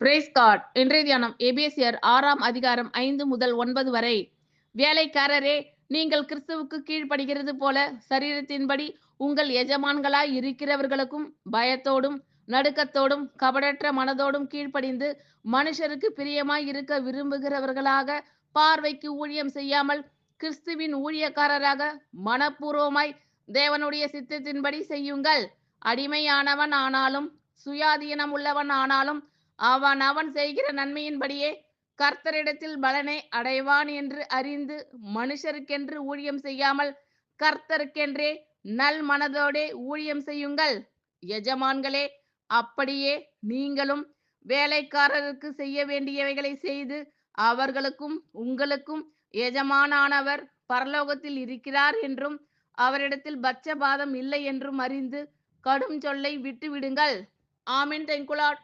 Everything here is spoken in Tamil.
Price God. இன்றைய தியானம் எபேசியர் 6ஆம் அதிகாரம் 5 முதல் 9 வரை. வேலைக்காரரே, நீங்கள் கிறிஸ்துவுக்கு கீழ்ப்படுகிறது போல சரீரத்தின்படி உங்கள் எஜமான்களாய் இருக்கிறவர்களுக்கும் பயத்தோடும் நடுக்கத்தோடும் கபடற்ற மனதோடும் கீழ்ப்படிந்து மனுஷருக்கு பிரியமாய் இருக்க விரும்புகிறவர்களாக, பார்வைக்கு ஊழியம் செய்யாமல் கிறிஸ்துவின் ஊழியக்காரராக மனப்பூர்வமாய் தேவனுடைய சித்தத்தின்படி செய்யுங்கள். அடிமையானவன் ஆனாலும் சுயாதீனம் உள்ளவன் ஆனாலும் அவன் செய்கிற நன்மையின்படியே கர்த்தரிடத்தில் பலனை அடைவான் என்று அறிந்து மனுஷருக்கென்று ஊழியம் செய்யாமல் கர்த்தருக்கென்றே நல் மனதோடே ஊழியம் செய்யுங்கள். எஜமான்களே, அப்படியே நீங்களும் வேலைக்காரருக்கு செய்ய வேண்டியவைகளை செய்து அவர்களுக்கும் உங்களுக்கும் எஜமானானவர் பரலோகத்தில் இருக்கிறார் என்றும் அவரிடத்தில் பட்சபாதம் இல்லை என்றும் அறிந்து கடும் சொல்லை விட்டு விடுங்கள். ஆமென். Thank you Lord.